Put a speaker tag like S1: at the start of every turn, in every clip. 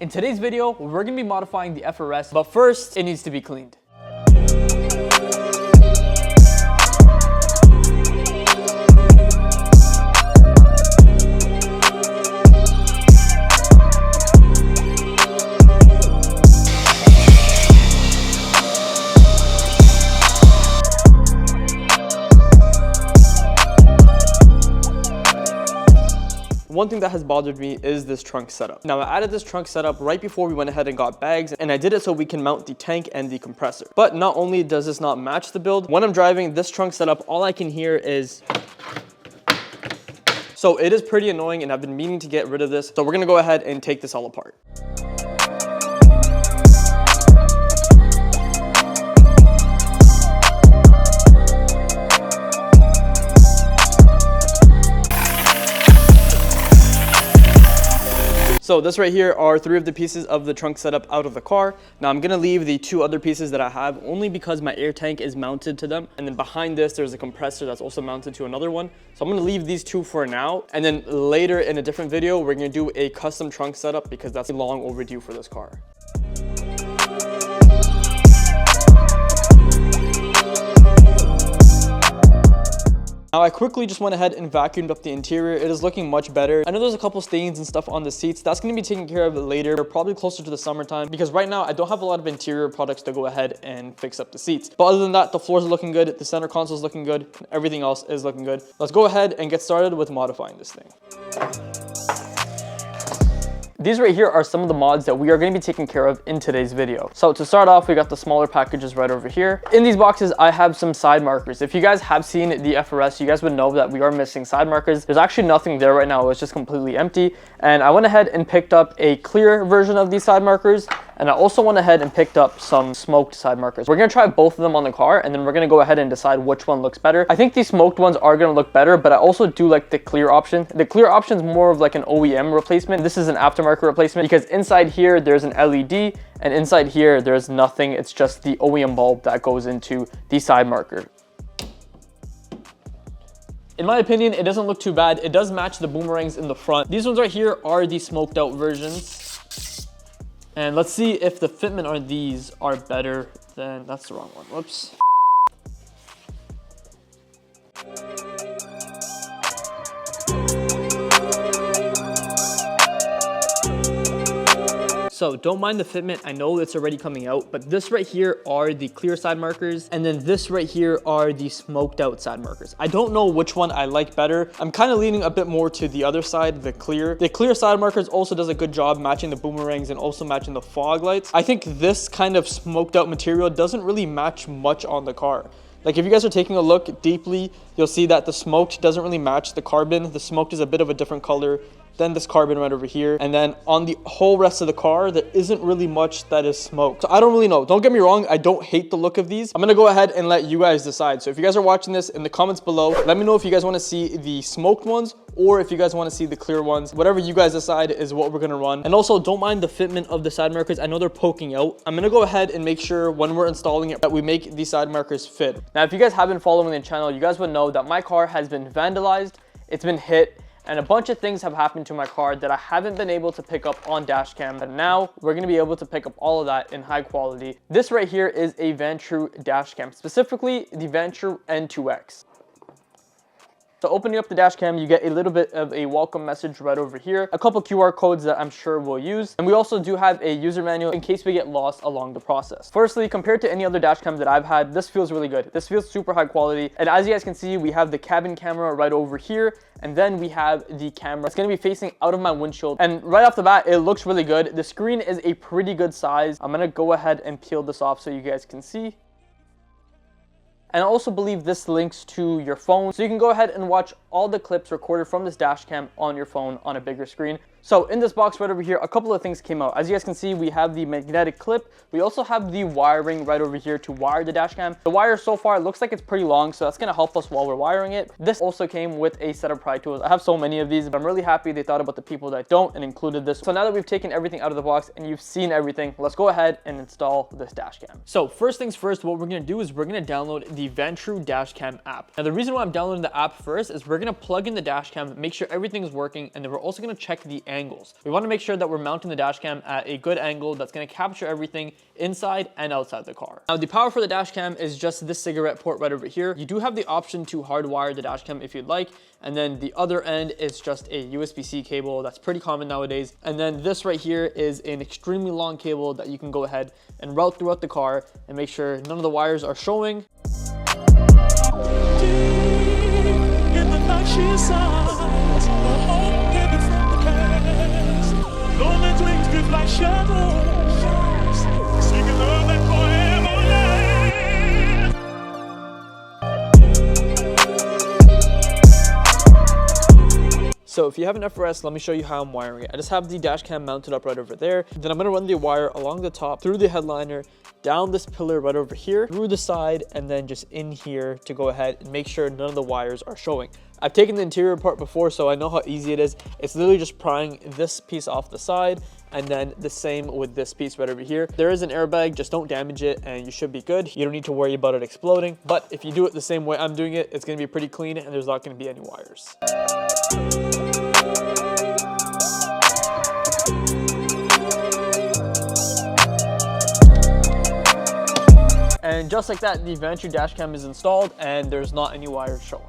S1: In today's video, we're gonna be modifying the FRS, but first, it needs to be cleaned. One thing that has bothered me is this trunk setup. Now, I added this trunk setup right before we went ahead and got bags, and I did it so we can mount the tank and the compressor. But not only does this not match the build, when I'm driving this trunk setup, all I can hear is... So it is pretty annoying, and I've been meaning to get rid of this. So we're gonna go ahead and take this all apart. So this right here are 3 of the pieces of the trunk setup out of the car. Now I'm gonna leave the 2 other pieces that I have only because my air tank is mounted to them. And then behind this, there's a compressor that's also mounted to another one. So I'm gonna leave these 2 for now. And then later in a different video, we're gonna do a custom trunk setup because that's long overdue for this car. Now I quickly just went ahead and vacuumed up the interior. It is looking much better. I know there's a couple stains and stuff on the seats. That's going to be taken care of later, probably closer to the summertime, because right now I don't have a lot of interior products to go ahead and fix up the seats. But other than that, the floors are looking good, the center console is looking good, everything else is looking good. Let's go ahead and get started with modifying this thing. These right here are some of the mods that we are going to be taking care of in today's video. So to start off, we got the smaller packages right over here. In these boxes, I have some side markers. If you guys have seen the FRS, you guys would know that we are missing side markers. There's actually nothing there right now. It's just completely empty. And I went ahead and picked up a clear version of these side markers. And I also went ahead and picked up some smoked side markers. We're going to try both of them on the car, and then we're going to go ahead and decide which one looks better. I think these smoked ones are going to look better, but I also do like the clear option. The clear option is more of like an OEM replacement. This is an aftermarket replacement because inside here, there's an LED, and inside here, there's nothing. It's just the OEM bulb that goes into the side marker. In my opinion, it doesn't look too bad. It does match the boomerangs in the front. These ones right here are the smoked out versions. And let's see if the fitment on these are better than, that's the wrong one, whoops. So don't mind the fitment, I know it's already coming out, but this right here are the clear side markers, and then this right here are the smoked out side markers. I don't know which one I like better. I'm kind of leaning a bit more to the other side, the clear. The clear side markers also does a good job matching the boomerangs and also matching the fog lights. I think this kind of smoked out material doesn't really match much on the car. Like if you guys are taking a look deeply, you'll see that the smoked doesn't really match the carbon. The smoked is a bit of a different color than this carbon right over here. And then on the whole rest of the car, there isn't really much that is smoked. So I don't really know. Don't get me wrong, I don't hate the look of these. I'm gonna go ahead and let you guys decide. So if you guys are watching this, in the comments below, let me know if you guys wanna see the smoked ones or if you guys wanna see the clear ones. Whatever you guys decide is what we're gonna run. And also don't mind the fitment of the side markers. I know they're poking out. I'm gonna go ahead and make sure when we're installing it that we make these side markers fit. Now, if you guys have been following the channel, you guys would know that my car has been vandalized, it's been hit, and a bunch of things have happened to my car that I haven't been able to pick up on dash cam. But now we're gonna be able to pick up all of that in high quality. This right here is a Vantrue dash cam, specifically the Vantrue N2X. So opening up the dash cam, you get a little bit of a welcome message right over here, a couple QR codes that I'm sure we'll use. And we also do have a user manual in case we get lost along the process. Firstly, compared to any other dash cam that I've had, this feels really good. This feels super high quality. And as you guys can see, we have the cabin camera right over here. And then we have the camera. It's gonna be facing out of my windshield. And right off the bat, it looks really good. The screen is a pretty good size. I'm gonna go ahead and peel this off so you guys can see. And I also believe this links to your phone, so you can go ahead and watch all the clips recorded from this dash cam on your phone on a bigger screen. So in this box right over here, a couple of things came out. As you guys can see, we have the magnetic clip. We also have the wiring right over here to wire the dash cam. The wire so far looks like it's pretty long, so that's gonna help us while we're wiring it. This also came with a set of pry tools. I have so many of these, but I'm really happy they thought about the people that don't and included this. So now that we've taken everything out of the box and you've seen everything, let's go ahead and install this dash cam. So first things first, what we're gonna do is we're gonna download the the Vantrue Dashcam app. Now the reason why I'm downloading the app first is we're gonna plug in the dashcam, make sure everything is working, and then we're also gonna check the angles. We wanna make sure that we're mounting the dashcam at a good angle that's gonna capture everything inside and outside the car. Now the power for the dashcam is just this cigarette port right over here. You do have the option to hardwire the dashcam if you'd like, and then the other end is just a USB-C cable. That's pretty common nowadays. And then this right here is an extremely long cable that you can go ahead and route throughout the car and make sure none of the wires are showing. So if you have an FRS, let me show you how I'm wiring it. I just have the dash cam mounted up right over there. Then I'm gonna run the wire along the top, through the headliner, down this pillar right over here, through the side, and then just in here to go ahead and make sure none of the wires are showing. I've taken the interior apart before, so I know how easy it is. It's literally just prying this piece off the side, and then the same with this piece right over here. There is an airbag, just don't damage it, and you should be good. You don't need to worry about it exploding. But if you do it the same way I'm doing it, it's gonna be pretty clean, and there's not gonna be any wires. And just like that, the Vantrue dashcam is installed and there's not any wires showing.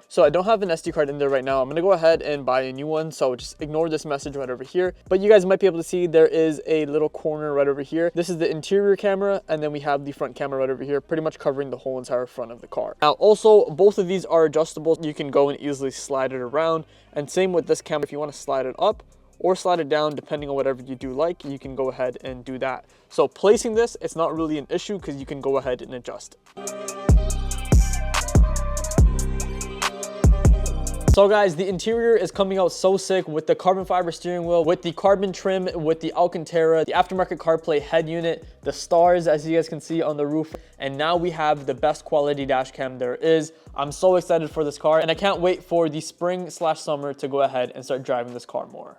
S1: So I don't have an SD card in there right now. I'm gonna go ahead and buy a new one, so just ignore this message right over here. But you guys might be able to see there is a little corner right over here. This is the interior camera, and then we have the front camera right over here, pretty much covering the whole entire front of the car. Now also, both of these are adjustable. You can go and easily slide it around, and same with this camera. If you want to slide it up or slide it down, depending on whatever you do like, you can go ahead and do that. So placing this, it's not really an issue because you can go ahead and adjust. So guys, the interior is coming out so sick with the carbon fiber steering wheel, with the carbon trim, with the Alcantara, the aftermarket CarPlay head unit, the stars as you guys can see on the roof, and now we have the best quality dash cam there is. I'm so excited for this car, and I can't wait for the spring/summer to go ahead and start driving this car more.